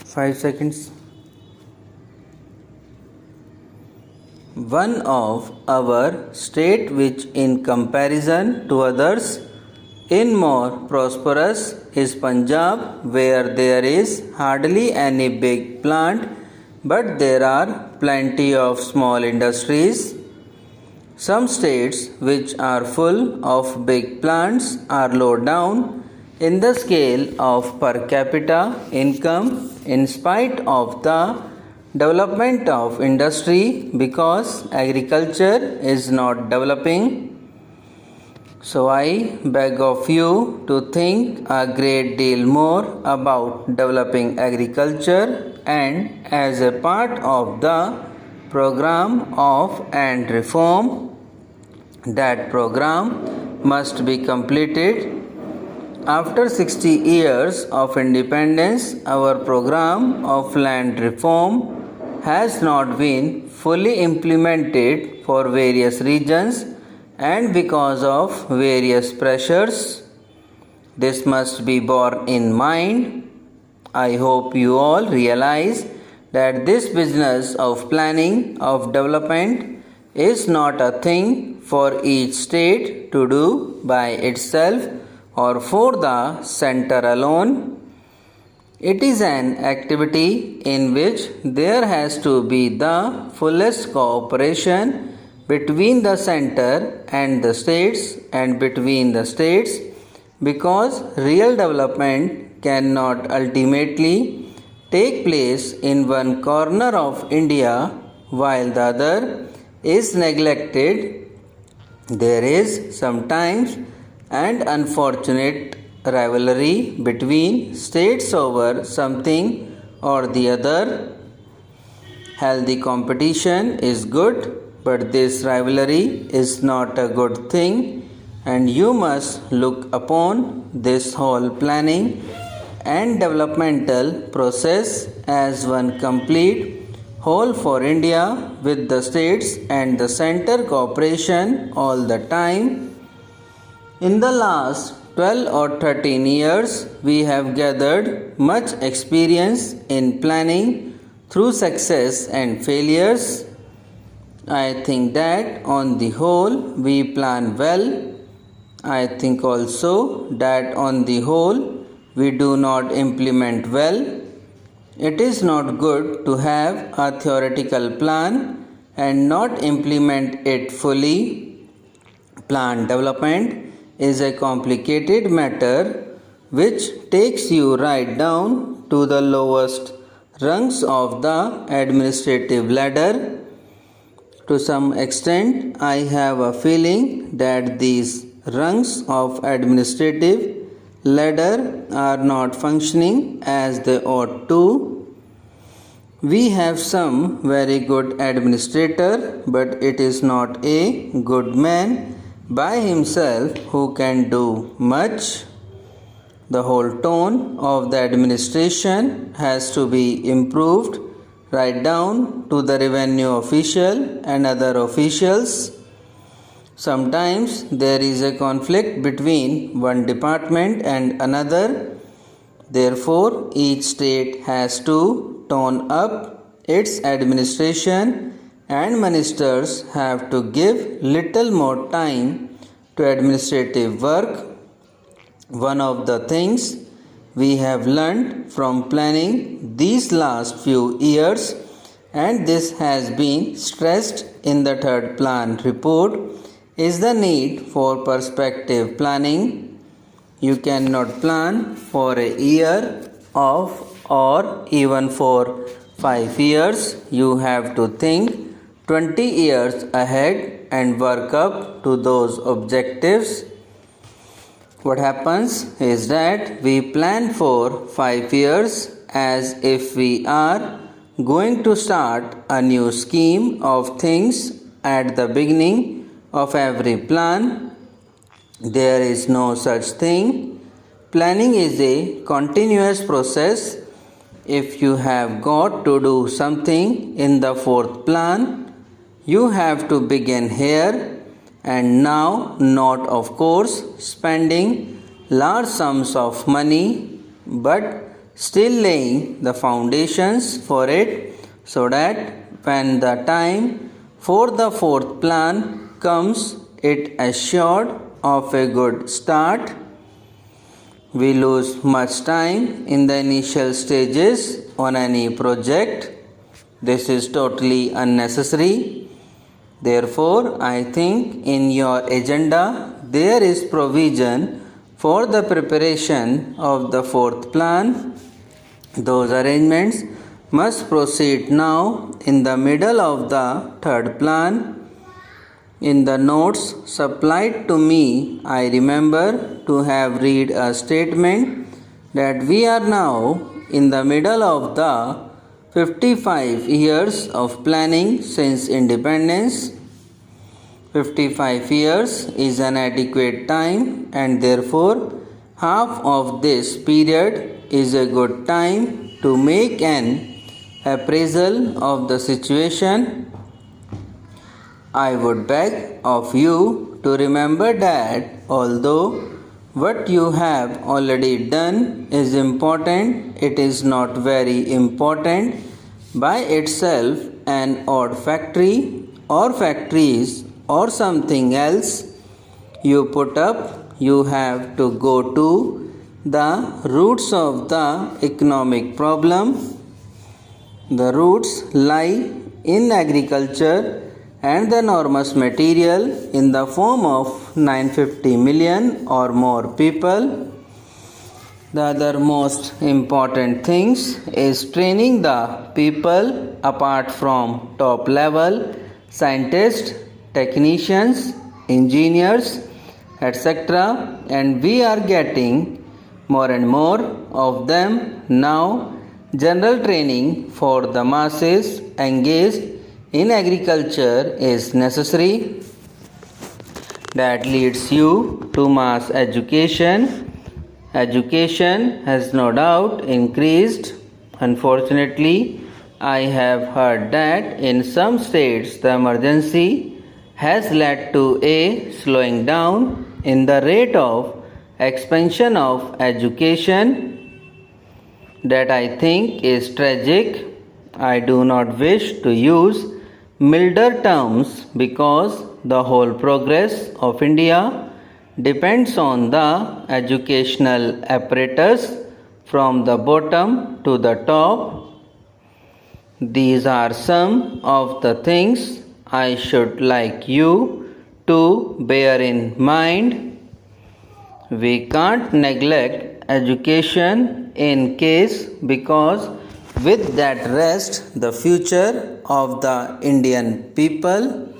5 seconds. One of our state which in comparison to others in more prosperous is Punjab, where there is hardly any big plant, but there are plenty of small industries. Some states which are full of big plants are low down in the scale of per capita income in spite of the development of industry because agriculture is not developing. So I beg of you to think a great deal more about developing agriculture, and as a part of the program of and reform, that program must be completed. After 60 years of independence, our program of land reform has not been fully implemented for various reasons and because of various pressures. This must be borne in mind. I hope you all realize that this business of planning of development is not a thing for each state to do by itself or for the center alone. It is an activity in which there has to be the fullest cooperation between the center and the states and between the states, because real development cannot ultimately take place in one corner of India while the other is neglected. There is sometimes an unfortunate rivalry between states over something or the other. Healthy competition is good, but this rivalry is not a good thing, and you must look upon this whole planning and developmental process as one complete whole for India, with the states and the center cooperation all the time. In the last 12 or 13 years, we have gathered much experience in planning through success and failures. I think that on the whole we plan well. I think also that on the whole we do not implement well. It is not good to have a theoretical plan and not implement it fully. Plan development is a complicated matter which takes you right down to the lowest rungs of the administrative ladder. To some extent, I have a feeling that these rungs of administrative ladder are not functioning as they ought to. We have some very good administrator, but it is not a good man by himself who can do much. The whole tone of the administration has to be improved right down to the revenue official and other officials. Sometimes there is a conflict between one department and another. Therefore, each state has to tone up its administration, and ministers have to give little more time to administrative work. One of the things we have learned from planning these last few years, and this has been stressed in the third plan report, is the need for perspective planning. You cannot plan for a year or even for 5 years. You have to think 20 years ahead and work up to those objectives. What happens is that we plan for 5 years as if we are going to start a new scheme of things at the beginning of every plan. There is no such thing. Planning is a continuous process. If you have got to do something in the fourth plan, you have to begin here and now, not of course spending large sums of money, but still laying the foundations for it, so that when the time for the fourth plan comes, it assured of a good start. We lose much time in the initial stages on any project. This is totally unnecessary. Therefore, I think in your agenda there is provision for the preparation of the fourth plan. Those arrangements must proceed now in the middle of the third plan. In the notes supplied to me, I remember to have read a statement that we are now in the middle of the 55 years of planning since independence. 55 years is an adequate time, and therefore half of this period is a good time to make an appraisal of the situation. I would beg of you to remember that although what you have already done is important, it is not very important by itself. An odd factory or factories or something else you put up, you have to go to the roots of the economic problem. The roots lie in agriculture and the enormous material in the form of 950 million or more people. The other most important things is training the people apart from top level scientists, technicians, engineers, etc. And we are getting more and more of them now. General training for the masses engaged in agriculture is necessary. That leads you to mass education. Education has no doubt increased. Unfortunately, I have heard that in some states the emergency has led to a slowing down in the rate of expansion of education. That I think is tragic. I do not wish to use milder terms because the whole progress of India depends on the educational apparatus from the bottom to the top. These are some of the things I should like you to bear in mind. We can't neglect education in case, because with that rests the future of the Indian people.